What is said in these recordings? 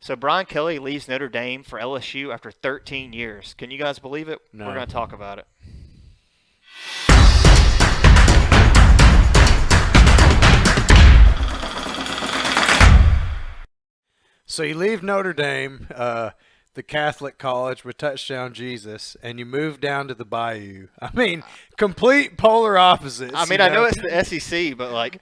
So Brian Kelly leaves Notre Dame for LSU after 13 years. Can you guys believe it? No. We're going to talk about it. So you leave Notre Dame, the Catholic college with Touchdown Jesus, and you move down to the Bayou. I mean, complete polar opposites. I mean, I know it's the SEC, but like,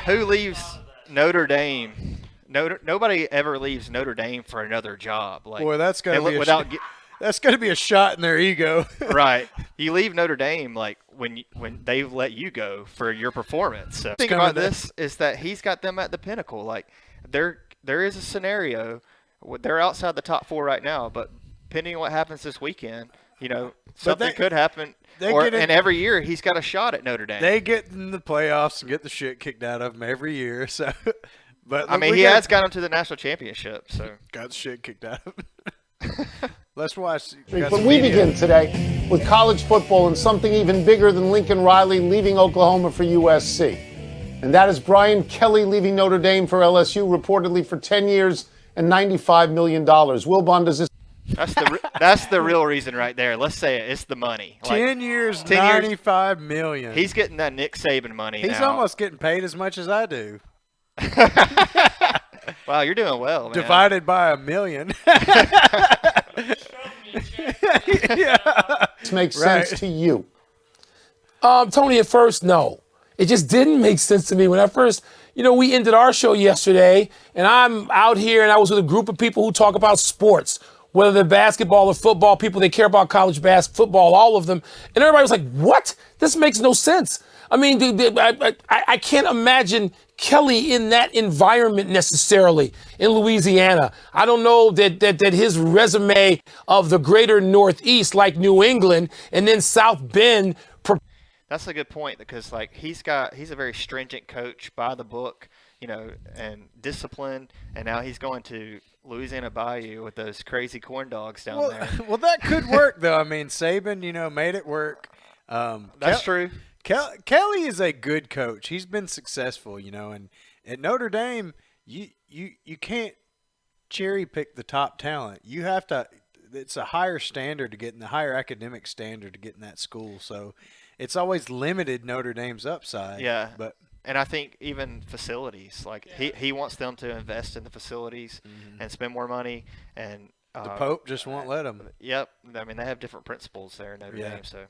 who leaves Notre Dame? Nobody ever leaves Notre Dame for another job. Like, boy, that's going to be that's going to be a shot in their ego. Right. You leave Notre Dame like when they've let you go for your performance. So the thing about this is that he's got them at the pinnacle. Like there is a scenario. They're outside the top 4 right now, but depending on what happens this weekend, something could happen. And every year he's got a shot at Notre Dame. They get in the playoffs and get the shit kicked out of them every year. So, but I mean, he has got them to the national championship. So got the shit kicked out of him. Let's watch. But we begin today with college football and something even bigger than Lincoln Riley leaving Oklahoma for USC. And that is Brian Kelly leaving Notre Dame for LSU, reportedly for 10 years and $95 million. Wilbon, does this... That's the real reason right there. Let's say it. It's the money. 10 years, $95 million. He's getting that Nick Saban money He's almost getting paid as much as I do. Wow, you're doing well, man. Divided by $1 million. Yeah. This makes sense to you. Tony, at first, no. It just didn't make sense to me. When I first, we ended our show yesterday, and I'm out here, and I was with a group of people who talk about sports, whether they're basketball or football, people that care about college football, all of them. And everybody was like, what? This makes no sense. I mean, I can't imagine Kelly in that environment necessarily in Louisiana. I don't know that his resume of the greater Northeast, like New England and then South Bend. That's a good point because he's a very stringent coach by the book, and disciplined, and now he's going to Louisiana Bayou with those crazy corn dogs down there. Well, that could work though. I mean, Saban, made it work. That's true. Kelly is a good coach. He's been successful, and at Notre Dame, you can't cherry pick the top talent. You have to. It's a higher standard to get in the higher academic standard to get in that school. So it's always limited Notre Dame's upside. Yeah, but and I think even facilities, he wants them to invest in the facilities and spend more money. And the Pope just won't let them. Yep, I mean they have different principles there in Notre Dame. So.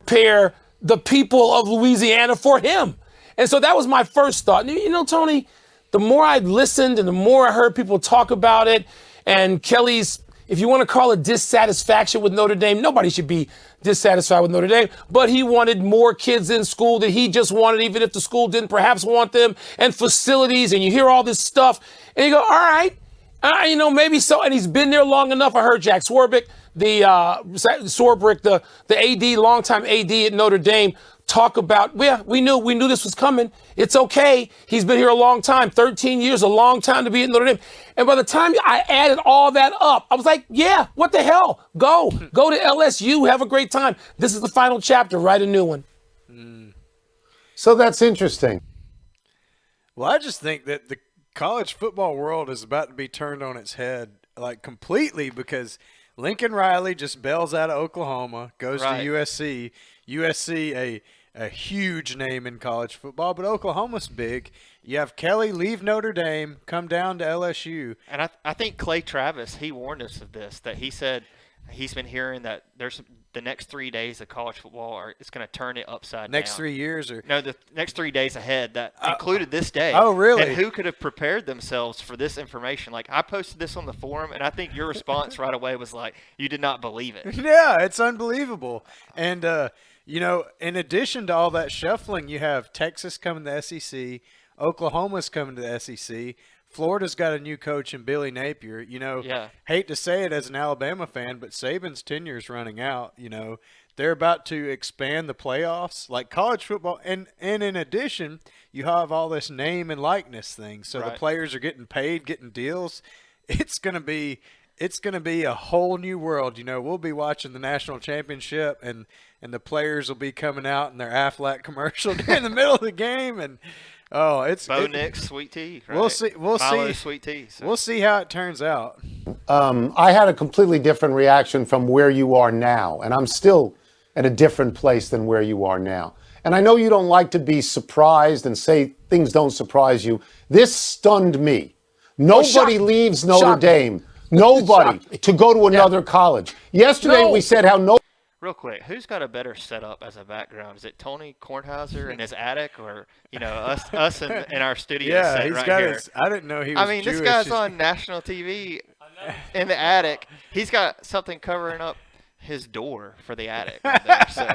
Prepare the people of Louisiana for him. And so that was my first thought. Tony, the more I listened and the more I heard people talk about it, and Kelly's, if you want to call it dissatisfaction with Notre Dame, nobody should be dissatisfied with Notre Dame, but he wanted more kids in school that he just wanted, even if the school didn't perhaps want them, and facilities, and you hear all this stuff, and you go, all right, maybe so, and he's been there long enough. I heard Jack Swarbrick, the AD, longtime AD at Notre Dame, talk about, we knew this was coming. It's okay. He's been here a long time, 13 years, a long time to be at Notre Dame. And by the time I added all that up, I was like, yeah, what the hell? Go to LSU, have a great time. This is the final chapter, write a new one. So that's interesting. Well, I just think that the college football world is about to be turned on its head, completely, because Lincoln Riley just bails out of Oklahoma, goes to USC. USC, a huge name in college football, but Oklahoma's big. You have Kelly leave Notre Dame, come down to LSU. And I think Clay Travis, he warned us of this, that he said he's been hearing that there's the next 3 days of college football it's going to turn it upside down. Next 3 years? No, the next 3 days ahead. That included this day. Oh, really? And who could have prepared themselves for this information? I posted this on the forum, and I think your response right away was you did not believe it. Yeah, it's unbelievable. And, in addition to all that shuffling, you have Texas coming to the SEC, Oklahoma's coming to the SEC, Florida's got a new coach in Billy Napier. Hate to say it as an Alabama fan, but Saban's tenure's running out. They're about to expand the playoffs, like college football. And in addition, you have all this name and likeness thing. So the players are getting paid, getting deals. It's going to be a whole new world. We'll be watching the national championship, and the players will be coming out in their Aflac commercial in the middle of the game, and Oh, it's Bo Nix, sweet tea. Right? We'll see. We'll Milo, see. sweet tea. So. We'll see how it turns out. I had a completely different reaction from where you are now, and I'm still at a different place than where you are now. And I know you don't like to be surprised and say things don't surprise you. This stunned me. Nobody leaves Notre Dame. Nobody to go to another college. Yesterday we said how no. Real quick, who's got a better setup as a background? Is it Tony Kornhauser in his attic, or us in our studio set he's right got here? I didn't know he was. I mean, Jewish. this guy's on national TV in the attic. He's got something covering up his door for the attic right there. So.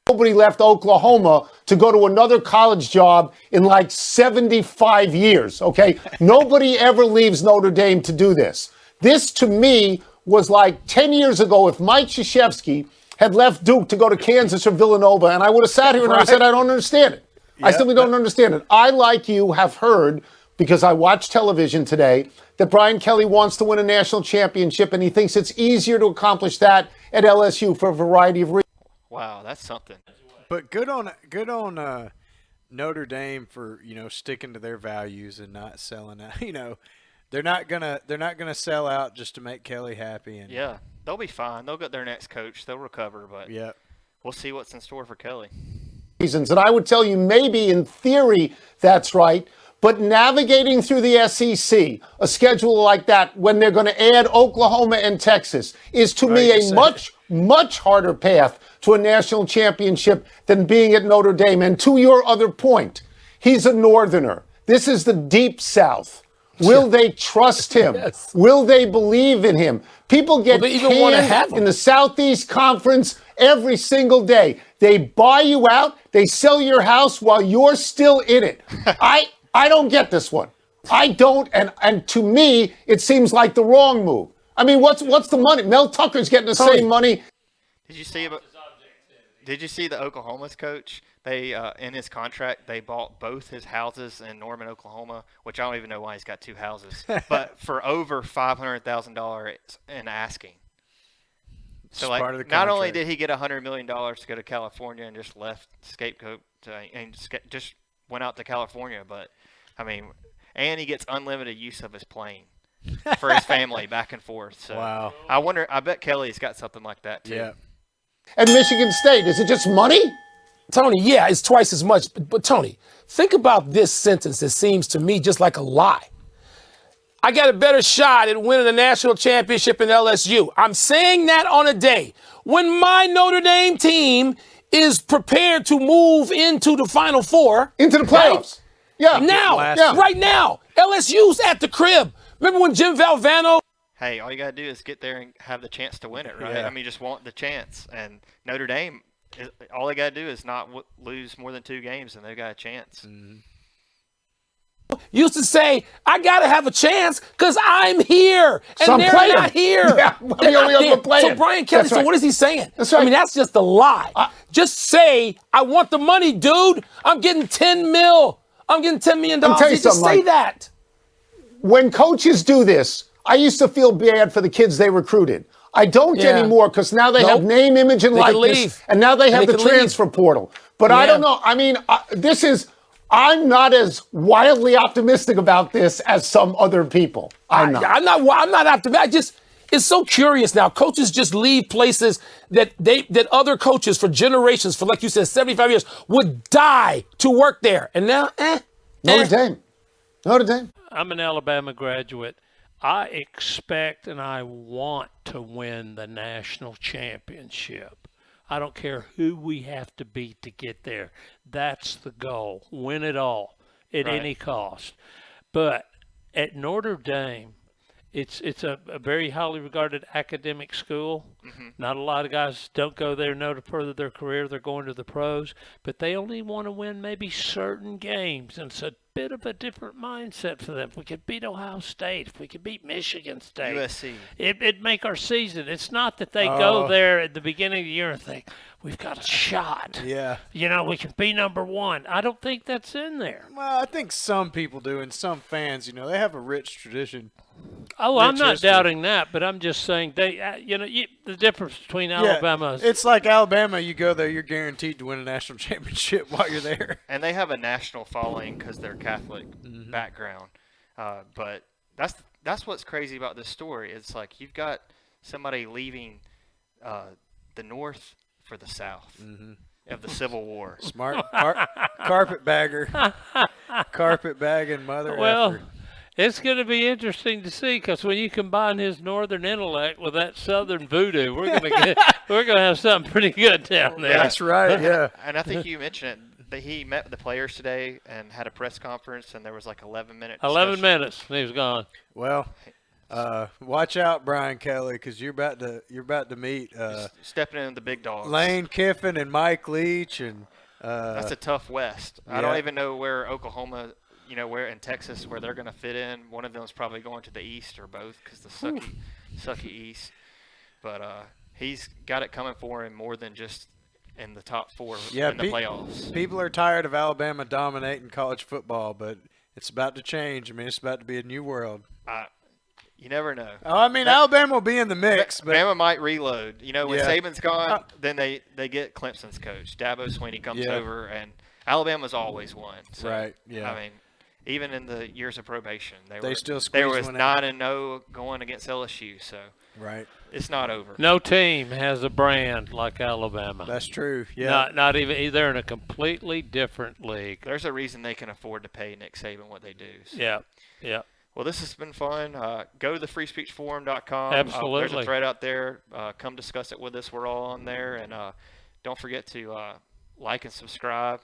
Nobody left Oklahoma to go to another college job in like 75 years, okay? Nobody ever leaves Notre Dame to do this. This, to me, was like 10 years ago if Mike Krzyzewski had left Duke to go to Kansas or Villanova, and I would have sat here and I would have said, I don't understand it. I simply don't understand it. I, like you, have heard, because I watched television today, that Brian Kelly wants to win a national championship, and he thinks it's easier to accomplish that at LSU for a variety of reasons. Wow, that's something. But good on Notre Dame for sticking to their values and not selling out. They're not gonna sell out just to make Kelly happy. And yeah, they'll be fine. They'll get their next coach. They'll recover. But we'll see what's in store for Kelly. Reasons, and I would tell you maybe in theory that's right. But navigating through the SEC, a schedule like that, when they're going to add Oklahoma and Texas, is to me a much harder path to a national championship than being at Notre Dame. And to your other point, he's a Northerner. This is the Deep South. Will they trust him? Will they believe in him? People get canned in the Southeast Conference every single day. They buy you out. They sell your house while you're still in it. I don't get this one. I don't, and to me, it seems like the wrong move. I mean, what's the money? Mel Tucker's getting the same money. Did you see the Oklahoma's coach? They in his contract they bought both his houses in Norman, Oklahoma, which I don't even know why he's got two houses, but for over $500,000 in asking. So like, not only did he get $100 million to go to California and just left scapegoat and just went out to California, but I mean, and he gets unlimited use of his plane for his family back and forth. So wow. I bet Kelly's got something like that too. Yeah. And Michigan State, is it just money? Tony, yeah, it's twice as much. But Tony, think about this sentence that seems to me just like a lie. I got a better shot at winning a national championship in LSU. I'm saying that on a day when my Notre Dame team is prepared to move into the Final Four. Into the playoffs. Right? Right now. LSU's at the crib. Remember when Jim Valvano? Hey, all you got to do is get there and have the chance to win it, right? Yeah. I mean, just want the chance. And Notre Dame, all they got to do is not lose more than 2 games, and they've got a chance. Mm-hmm. Used to say, I got to have a chance because I'm here. And so they're not here. Yeah, we only have a player. So Brian Kelly, That's right. what is he saying? That's right. I mean, that's just a lie. Just say, I want the money, dude. I'm getting $10 million. I'm getting $10 million. Just say that. When coaches do this, I used to feel bad for the kids they recruited. I don't anymore because now they have name, image, and likeness, and now they have the transfer portal. But I don't know. I mean, I'm not as wildly optimistic about this as some other people. I'm not optimistic. It's so curious now. Coaches just leave places that other coaches for generations, for like you said, 75 years, would die to work there. And now, Notre Dame. I'm an Alabama graduate. I expect and I want to win the national championship. I don't care who we have to beat to get there. That's the goal. Win it all at any cost. But at Notre Dame, it's a very highly regarded academic school. Mm-hmm. Not a lot of guys don't go there to further their career. They're going to the pros. But they only want to win maybe certain games. And it's a bit of a different mindset for them. If we could beat Ohio State, if we could beat Michigan State, USC, it'd make our season. It's not that they go there at the beginning of the year and think, we've got a shot. Yeah. We can be number one. I don't think that's in there. Well, I think some people do, and some fans, they have a rich tradition Oh, I'm rich not history. doubting that, but I'm just saying the difference between Alabama. It's like Alabama. You go there, you're guaranteed to win a national championship while you're there. And they have a national following because they're Catholic Mm-hmm. background. But that's what's crazy about this story. It's like you've got somebody leaving the North for the South of the Civil War. Smart carpetbagger, carpetbagging mother. Well, effer. it's going to be interesting to see because when you combine his northern intellect with that southern voodoo, we're going to have something pretty good down there. That's right. Yeah. And I think you mentioned it, that he met with the players today and had a press conference, and there was like 11 minutes. 11 minutes, and he was gone. Well, watch out, Brian Kelly, because you're about to meet Stepping into the big dogs. Lane Kiffin and Mike Leach, and That's a tough West. I don't even know where Oklahoma, where in Texas, where they're going to fit in. One of them is probably going to the East or both because the sucky East. But he's got it coming for him more than just in the top four in the playoffs. People are tired of Alabama dominating college football, but it's about to change. I mean, it's about to be a new world. You never know. Oh, I mean, Alabama will be in the mix, but Bama might reload. When Saban's gone, then they get Clemson's coach. Dabo Swinney comes over, and Alabama's always won. So, right, yeah. I mean, even in the years of probation, they They were still there squeeze was one out. 9-0 going against LSU. So right. it's not over. No team has a brand like Alabama. That's true. Yeah. Not even. They're in a completely different league. There's a reason they can afford to pay Nick Saban what they do. So. Yeah. Well, this has been fun. Go to thefreespeechforum.com. Absolutely. There's a thread out there. Come discuss it with us. We're all on there. And don't forget to like and subscribe.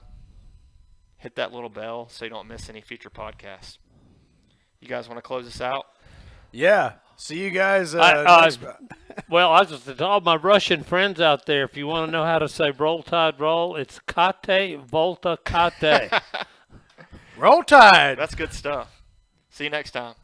Hit that little bell so you don't miss any future podcasts. You guys want to close us out? Yeah. See you guys. Well, I just to all my Russian friends out there, if you want to know how to say roll tide roll, it's kate volta kate. Roll Tide. That's good stuff. See you next time.